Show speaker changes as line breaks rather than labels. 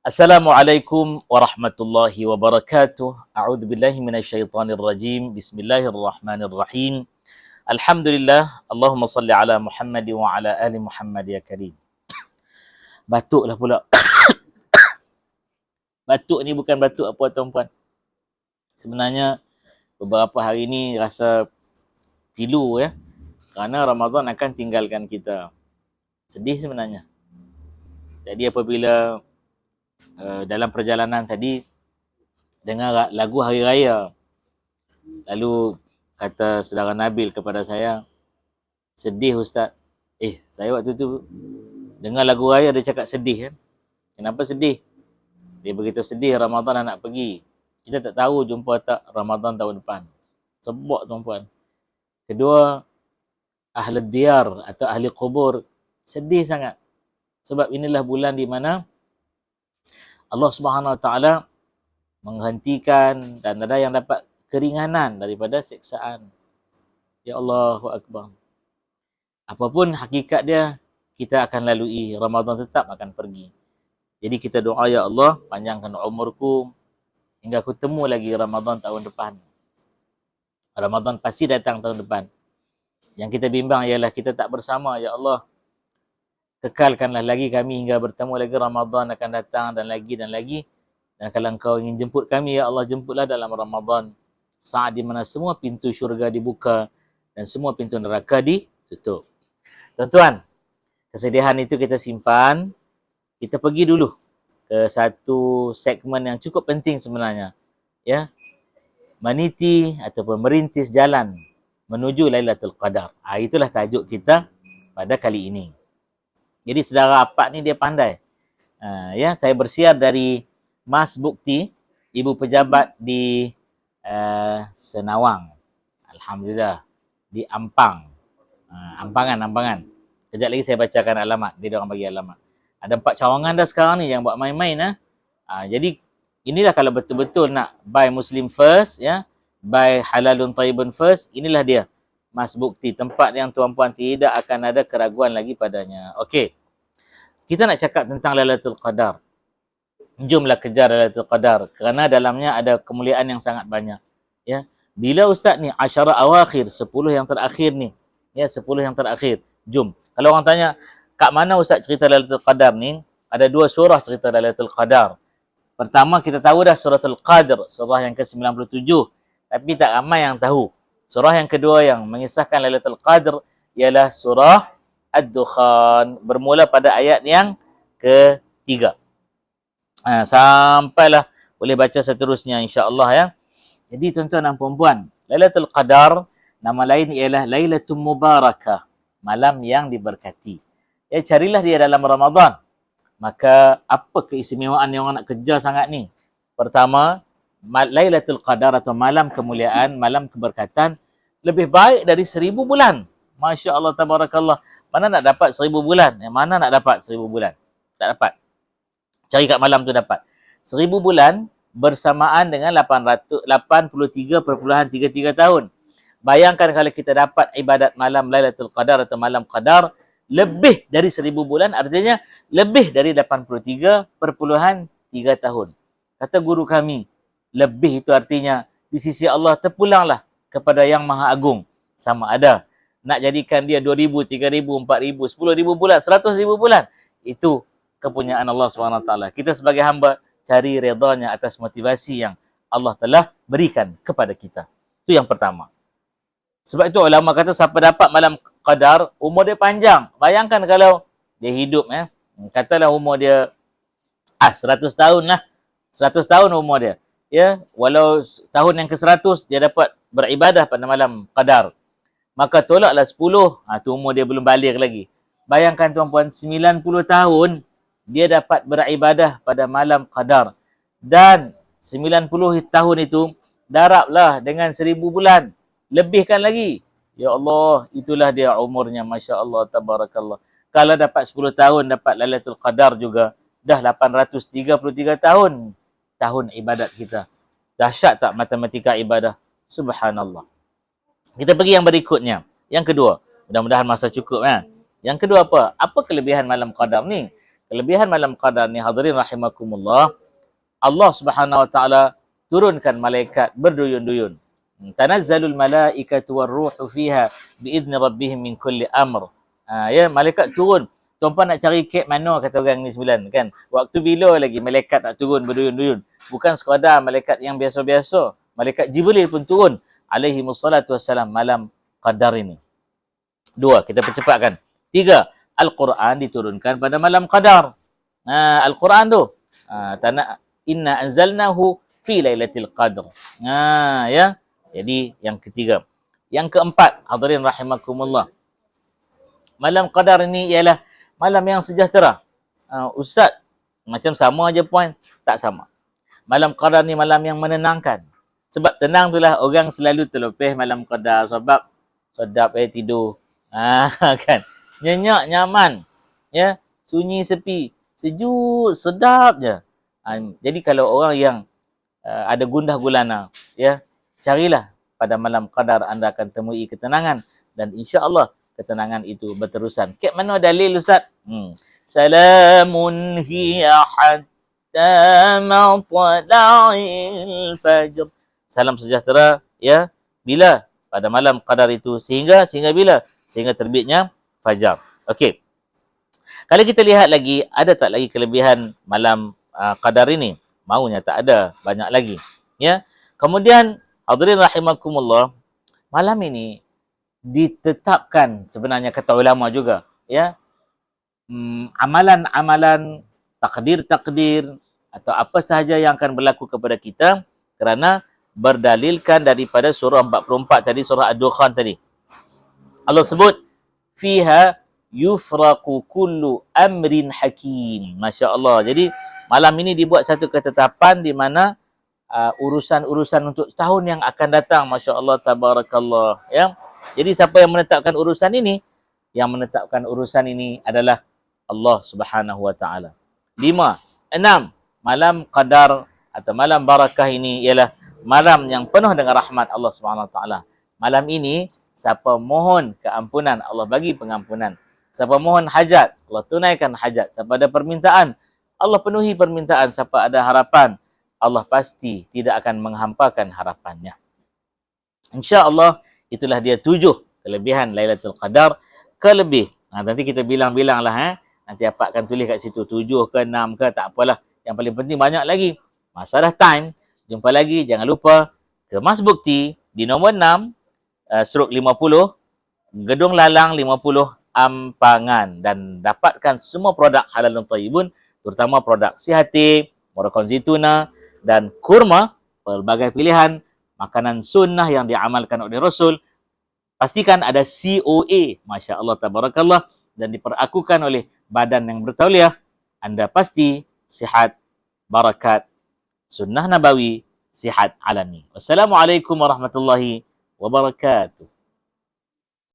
Assalamualaikum warahmatullahi wabarakatuh. A'udzu billahi minasyaitonir rajim. Bismillahirrahmanirrahim. Alhamdulillah. Allahumma salli ala Muhammad wa ala ali Muhammad ya karim. Batuklah pula. Batuk ni bukan batuk apa tuan-puan. Sebenarnya beberapa hari ni rasa pilu ya. Kerana Ramadan akan tinggalkan kita. Sedih sebenarnya. Jadi apabila dalam perjalanan tadi dengar lagu Hari Raya, lalu kata saudara Nabil kepada saya, sedih Ustaz. Saya waktu tu dengar lagu Raya dia cakap sedih kan. Kenapa sedih? Dia begitu sedih Ramadan nak pergi. Kita tak tahu jumpa tak Ramadan tahun depan. Sebab tuan-puan. Kedua, ahli diyar atau ahli kubur sedih sangat. Sebab inilah bulan di mana Allah Subhanahu Wa Taala menghentikan dan ada yang dapat keringanan daripada siksaan. Ya Allahu Akbar. Apapun hakikat dia, kita akan lalui. Ramadan tetap akan pergi. Jadi kita doa, ya Allah, panjangkan umurku hingga aku temu lagi Ramadan tahun depan. Ramadan pasti datang tahun depan. Yang kita bimbang ialah kita tak bersama, ya Allah. Kekalkanlah lagi kami hingga bertemu lagi Ramadan akan datang dan lagi dan lagi. Dan kalau engkau ingin jemput kami, ya Allah, jemputlah dalam Ramadan. Saat di mana semua pintu syurga dibuka dan semua pintu neraka ditutup. Tuan-tuan, kesedihan itu kita simpan. Kita pergi dulu ke satu segmen yang cukup penting sebenarnya. Ya, meniti ataupun merintis jalan menuju Lailatul Qadar. Itulah tajuk kita pada kali ini. Jadi saudara Apak ni dia pandai. Ya, saya bersiar dari Mas Bukti, ibu pejabat di Senawang. Alhamdulillah. Di Ampang. Ampangan. Kejap lagi saya bacakan alamat. Dia orang bagi alamat. Ada 4 cawangan dah sekarang ni yang buat main-main. Jadi inilah kalau betul-betul nak buy Muslim first, ya, buy halalun tayyibun first, inilah dia. Mas Bukti, tempat yang tuan-puan tidak akan ada keraguan lagi padanya. Okey. Kita nak cakap tentang Lailatul Qadar. Jomlah kejar Lailatul Qadar kerana dalamnya ada kemuliaan yang sangat banyak. Ya. Bila Ustaz ni asyara awakhir, 10 yang terakhir ni. Ya, 10 yang terakhir. Jom. Kalau orang tanya, kat mana Ustaz cerita Lailatul Qadar ni? Ada 2 surah cerita Lailatul Qadar. Pertama kita tahu dah suratul Qadr, surah yang ke-97. Tapi tak ramai yang tahu. Surah yang kedua yang mengisahkan Lailatul Qadr ialah surah Ad-Dukhan. Bermula pada ayat yang ke-3. Sampailah boleh baca seterusnya insya-Allah ya. Jadi tuan-tuan dan puan-puan, Lailatul Qadar nama lain ialah Lailatul Mubarakah, malam yang diberkati. Ya, carilah dia dalam Ramadan. Maka apa keistimewaan yang orang nak kejar sangat ni? Pertama, Lailatul Qadar atau malam kemuliaan, malam keberkatan lebih baik dari 1000 bulan. Masya Allah, tabarakallah. Mana nak dapat 1000 bulan? Yang mana nak dapat 1000 bulan? Tak dapat. Cari kat malam tu dapat. 1000 bulan bersamaan dengan 883.33 tahun. Bayangkan kalau kita dapat ibadat malam Lailatul Qadar atau malam Qadar lebih dari 1000 bulan, artinya lebih dari 83.3 tahun. Kata guru kami, lebih itu artinya di sisi Allah terpulanglah kepada Yang Maha Agung. Sama ada nak jadikan dia 2000, 3000, 4000, 10,000 bulan, 100,000 bulan. Itu kepunyaan Allah SWT. Kita sebagai hamba cari redanya atas motivasi yang Allah telah berikan kepada kita. Itu yang pertama. Sebab itu ulama kata siapa dapat malam Qadar, umur dia panjang. Bayangkan kalau dia hidup, katalah umur dia 100 tahun lah. 100 tahun umur dia. Ya, walau tahun yang ke-100 dia dapat beribadah pada malam Qadar. Maka tolaklah 10, tu umur dia belum balik lagi. Bayangkan tuan-puan, 90 tahun dia dapat beribadah pada malam Qadar. Dan 90 tahun itu darablah dengan 1000 bulan. Lebihkan lagi. Ya Allah, itulah dia umurnya. Masya Allah, tabarakallah. Kalau dapat 10 tahun, dapat Lailatul Qadar juga. Dah 833 tahun. Tahun ibadat kita. Dahsyat tak matematika ibadah? Subhanallah. Kita pergi yang berikutnya. Yang kedua. Mudah-mudahan masa cukup. Yang kedua apa? Apa kelebihan malam Qadar ni? kelebihan malam qadar ni hadirin rahimakumullah, Allah Subhanahu wa taala turunkan malaikat berduyun-duyun. Tanazzalul malaikatu warruhu fiha biizni rabbihim min kulli amr. Ya, malaikat turun. Tuan-puan nak cari kek mana kata orang ni sembilan kan. Waktu bila lagi malaikat nak turun berduyun-duyun. Bukan sekadar malaikat yang biasa-biasa. Malaikat Jibril pun turun alaihi wassalatu wassalam malam qadar ini. 2, kita percepatkan. 3, Al-Quran diturunkan pada malam qadar. Al-Quran tu. Inna anzalnahu fi lailatul qadr. Ya. Jadi yang ketiga. Yang keempat, hadirin rahimakumullah. Malam qadar ini ialah malam yang sejahtera. Ustaz, macam sama aja poin? Tak sama. Malam qadar ni malam yang menenangkan. Sebab tenang itulah orang selalu terlepih malam qadar sebab sedap tidur. Kan. Nyenyak, nyaman. Ya, sunyi sepi, sejuk, sedap je. Jadi kalau orang yang ada gundah gulana, ya, carilah pada malam qadar anda akan temui ketenangan dan insya-Allah ketenangan itu berterusan. Kat mana dalil Ustaz? Salamun hiya hatta matla'il fajr. Salam sejahtera, ya, bila? Pada malam qadar itu sehingga bila? Sehingga terbitnya fajar. Okey. Kalau kita lihat lagi, ada tak lagi kelebihan malam qadar ini? Maunya tak ada, banyak lagi. Ya. Kemudian hadirin rahimakumullah, malam ini ditetapkan sebenarnya kata ulama juga, ya. Amalan-amalan, takdir-takdir atau apa sahaja yang akan berlaku kepada kita kerana berdalilkan daripada surah 44 tadi, surah Ad-Dukhan tadi. Allah sebut fiha yufraqu kullu amrin hakim. Masya-Allah. Jadi malam ini dibuat satu ketetapan di mana urusan-urusan untuk tahun yang akan datang. Masya-Allah, tabarakallah, ya. Jadi siapa yang menetapkan urusan ini? Yang menetapkan urusan ini adalah Allah Subhanahu wa taala. 5, 6, malam qadar atau malam barakah ini ialah malam yang penuh dengan rahmat Allah Subhanahu wa taala. Malam ini siapa mohon keampunan, Allah bagi pengampunan. Siapa mohon hajat, Allah tunaikan hajat. Siapa ada permintaan, Allah penuhi permintaan. Siapa ada harapan, Allah pasti tidak akan menghampakan harapannya. Insya-Allah itulah dia 7 kelebihan Lailatul Qadar. Nanti kita bilang-bilanglah, nanti apa akan tulis kat situ 7 ke 6 ke, tak apalah. Yang paling penting banyak lagi. Masalah time. Jumpa lagi, jangan lupa kemas bukti di nombor 6 /50 Gedung Lalang 50 Ampangan dan dapatkan semua produk halal dan thayyibun, terutama produk Sihati, Morakon Zituna dan kurma, pelbagai pilihan makanan sunnah yang diamalkan oleh Rasul. Pastikan ada COA, Masya Allah, tabarakallah, dan diperakukan oleh badan yang bertauliah. Anda pasti sihat, barakat, sunnah nabawi, sihat alami. Wassalamualaikum warahmatullahi wabarakatuh.